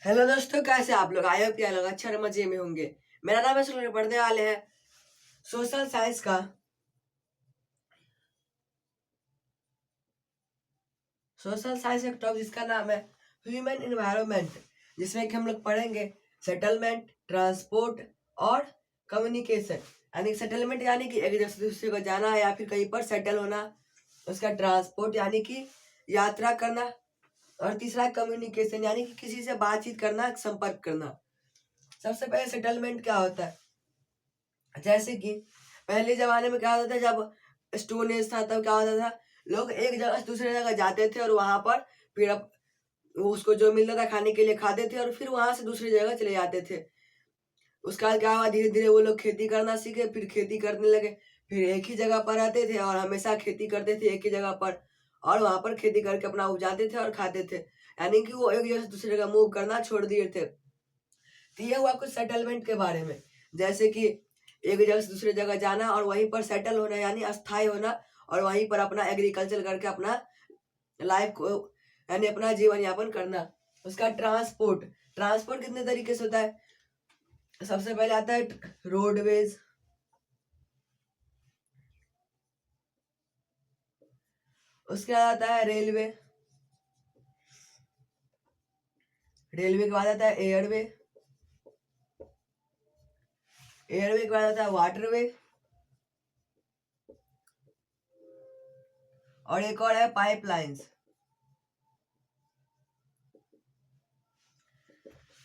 Hello दोस्तों, कैसे आप लोग? आई होप कि आप लोग अच्छे और मजे में होंगे। मेरा नाम है सुनील। पढ़ने वाले हैं सोशल साइंस का एक टॉपिक जिसका नाम है ह्यूमन एनवायरनमेंट, जिसमें कि हम लोग पढ़ेंगे सेटलमेंट, ट्रांसपोर्ट और कम्युनिकेशन। यानी सेटलमेंट यानी कि एक जगह से दूसरे को जाना या फिर कहीं पर सेटल होना। उसका ट्रांसपोर्ट यानी कि यात्रा करना। और तीसरा कम्युनिकेशन यानी कि किसी से बातचीत करना, संपर्क करना। सबसे पहले सेटलमेंट क्या होता है? जैसे कि पहले जमाने में क्या होता था, जब स्टोन एज था तब क्या होता था, लोग एक जगह से दूसरे जगह जाते थे और वहां पर फिर उसको जो मिलता था खाने के लिए खाते थे और फिर वहां से दूसरी जगह चले जाते थे। उसका बाद क्या हुआ, धीरे धीरे वो लोग खेती करना सीखे, फिर खेती करने लगे। फिर एक ही जगह पर रहते थे और हमेशा खेती करते थे एक ही जगह पर, और वहां पर खेती करके अपना उपजाते थे और खाते थे। यानी कि वो एक जगह से दूसरी जगह मूव करना छोड़ दिए थे। तो ये हुआ कुछ सेटलमेंट के बारे में। जैसे कि एक जगह से दूसरी जगह जाना और वहीं पर सेटल होना यानी अस्थायी होना, और वहीं पर अपना एग्रीकल्चर करके अपना लाइफ को यानी अपना जीवन यापन करना। उसका ट्रांसपोर्ट ट्रांसपोर्ट कितने तरीके से होता है? सबसे पहले आता है रोडवेज। उसके बाद आता है रेलवे। रेलवे के बाद आता है एयरवे। एयरवे के बाद आता है वाटरवे। और एक और है पाइपलाइंस,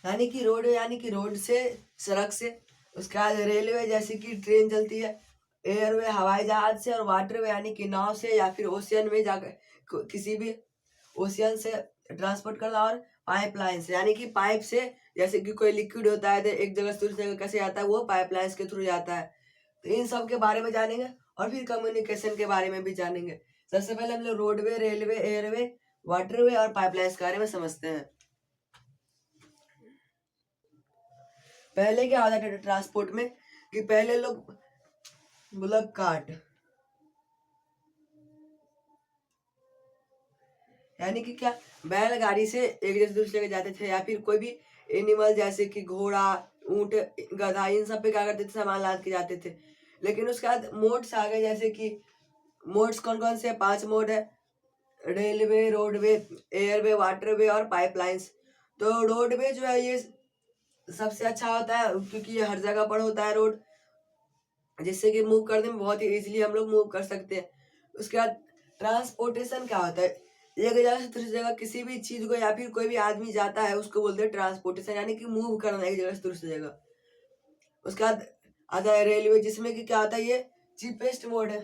यानी कि रोड यानी कि रोड से, सड़क से। उसके बाद रेलवे जैसे कि ट्रेन चलती है। एयरवे हवाई जहाज से। और वाटरवे यानी कि नाव से या फिर ओशियन में जाकर किसी भी ओशियन से ट्रांसपोर्ट करना। और पाइपलाइन से यानी कि पाइप से, जैसे कि कोई लिक्विड होता है तो एक जगह से दूसरी जगह कैसे जाता है, वो पाइपलाइन के थ्रू जाता है। तो इन सब के बारे में जानेंगे और फिर कम्युनिकेशन के बारे में भी जानेंगे। सबसे पहले हम लोग रोडवे, रेलवे, एयरवे, वाटरवे और पाइपलाइन के बारे में समझते हैं। पहले क्या होता था ट्रांसपोर्ट में, कि पहले लोग बुलक कार्ट यानी कि क्या, बैलगाड़ी से एक जगह से दूसरी जगह जाते थे, या फिर कोई भी एनिमल जैसे कि घोड़ा, ऊंट, गधा, इन सब पे क्या करते थे, सामान लाद के जाते थे। लेकिन उसके बाद मोड्स आ गए। जैसे कि मोड्स कौन कौन से? 5 मोड है: रेलवे, रोडवे, एयरवे, वाटरवे और पाइपलाइंस। तो रोडवे जो है ये सबसे अच्छा होता है, क्योंकि ये हर जगह पर होता है रोड, जिससे कि मूव करने में बहुत ही इजीली हम लोग मूव कर सकते हैं। उसके बाद ट्रांसपोर्टेशन क्या होता है? एक जगह से दूसरी जगह किसी भी चीज को या फिर कोई भी आदमी जाता है उसको बोलते हैं ट्रांसपोर्टेशन, यानी कि मूव करना एक जगह से दूसरी जगह। उसके बाद आता है रेलवे, जिसमें कि क्या होता है, ये चीपेस्ट मोड है।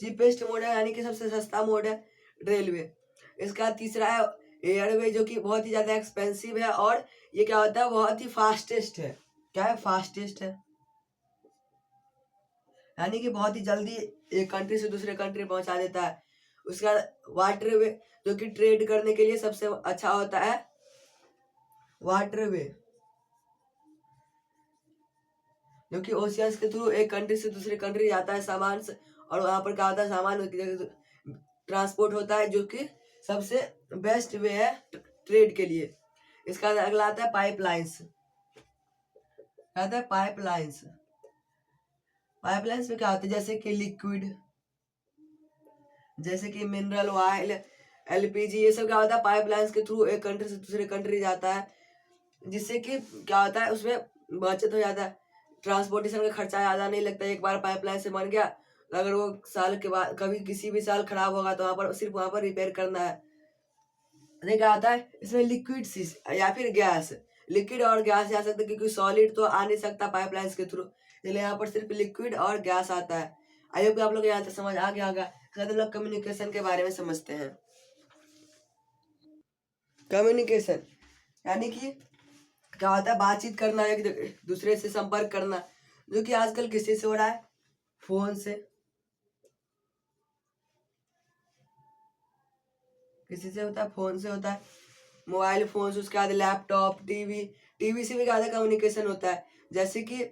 चीपेस्ट मोड है यानी कि सबसे सस्ता मोड है रेलवे। इसका तीसरा है एयरवे, जो कि बहुत ही ज्यादा एक्सपेंसिव है, और ये क्या होता है, बहुत ही फास्टेस्ट है। क्या है? फास्टेस्ट है, यानी कि बहुत ही जल्दी एक कंट्री से दूसरे कंट्री पहुंचा देता है। उसका वाटरवे, जो कि ट्रेड करने के लिए सबसे अच्छा होता है वाटरवे, जो कि ओशियंस के थ्रू एक कंट्री से दूसरे कंट्री जाता है सामान से। और वहां पर क्या होता है, सामान ट्रांसपोर्ट होता है, जो कि सबसे बेस्ट वे है ट्रेड के लिए। इसका अगला आता है पाइपलाइंस। आता है पाइपलाइंस। पाइपलाइंस में क्या होता है, जैसे कि लिक्विड, जैसे कि मिनरल ऑयल, एलपीजी, ये सब क्या होता है, पाइपलाइंस के थ्रू एक कंट्री से दूसरे कंट्री जाता है। जिससे कि क्या होता है, उसमें बचत हो जाता है, ट्रांसपोर्टेशन का खर्चा ज्यादा नहीं लगता। एक बार पाइपलाइन से बन गया, अगर वो साल के बाद कभी किसी भी साल खराब होगा तो वहां पर सिर्फ वहां पर रिपेयर करना है। नहीं, क्या आता है इसमें, लिक्विड या फिर गैस। लिक्विड और गैस जा सकते, क्योंकि सॉलिड तो आ नहीं सकता पाइपलाइंस के थ्रू, इसलिए यहाँ पर सिर्फ लिक्विड और गैस आता है। आई होप आप लोग यहाँ तक समझ आ गया होगा। हम लोग कम्युनिकेशन के बारे में समझते हैं। कम्युनिकेशन यानी कि क्या होता है, बातचीत करना, एक दूसरे से संपर्क करना, जो कि आजकल किसी से हो रहा है, फोन से। किसी से होता है, फोन से होता है, मोबाइल फोन से। उसके बाद लैपटॉप, टीवी। टीवी से भी ज्यादा कम्युनिकेशन होता है। जैसे कि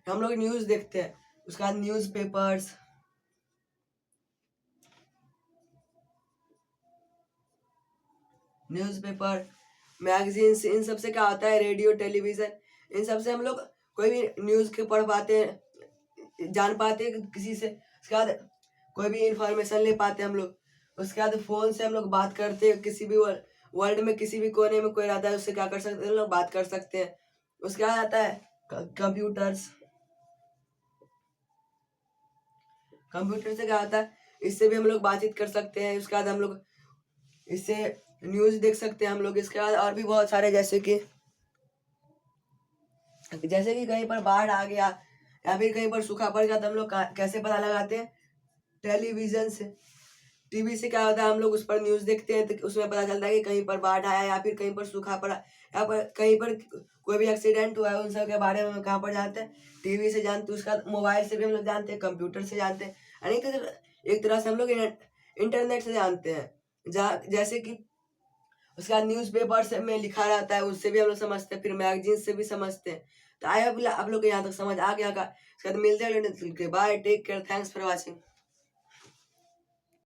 हम लोग न्यूज देखते हैं, उसके बाद न्यूज पेपर्स, न्यूज़पेपर, मैगजीन्स, इन सब से क्या होता है, रेडियो, टेलीविज़न, इन सब से हम लोग कोई भी न्यूज़ के पढ़ पाते हैं, जान पाते हैं किसी से। उसके बाद कोई भी इंफॉर्मेशन ले पाते हैं हम लोग। उसके बाद फ़ोन से हम लोग बात करते हैं, किसी भी वर्ल्ड में किसी भी कोने में कोई रहता है उससे क्या कर सकते हैं, हम लोग बात कर सकते हैं। उसके बाद आता है कंप्यूटर्स। कंप्यूटर से क्या होता है, इससे भी हम लोग बातचीत कर सकते हैं। उसके बाद हम लोग इससे न्यूज़ देख सकते हैं हम लोग। इसके बाद और भी बहुत सारे, जैसे कि कहीं पर बाढ़ आ गया या फिर कहीं पर सूखा पड़ गया तो हम लोग कैसे पता लगाते हैं, टेलीविजन से। टीवी से क्या होता है, हम लोग उस पर न्यूज़ देखते हैं तो उसमें पता चलता है कि कहीं पर बाढ़ आया या फिर कहीं पर सूखा पड़ा या पर कहीं पर कोई भी एक्सीडेंट हुआ है, उन सब के बारे में हम कहाँ पर जानते हैं, टीवी से जानते हैं। उसका मोबाइल से भी हम लोग जानते हैं, कंप्यूटर से जानते हैं, यानी एक तरह से हम लोग इंटरनेट से जानते हैं। जहाँ जैसे कि उसका न्यूज़पेपर से में लिखा रहता है, उससे भी हम लोग समझते हैं, फिर मैगजीन से भी समझते हैं। तो आई होप आप लोग को यहाँ तक समझ आ गया होगा। इसके बाद मिलते हैं, bye, take care, thanks for watching.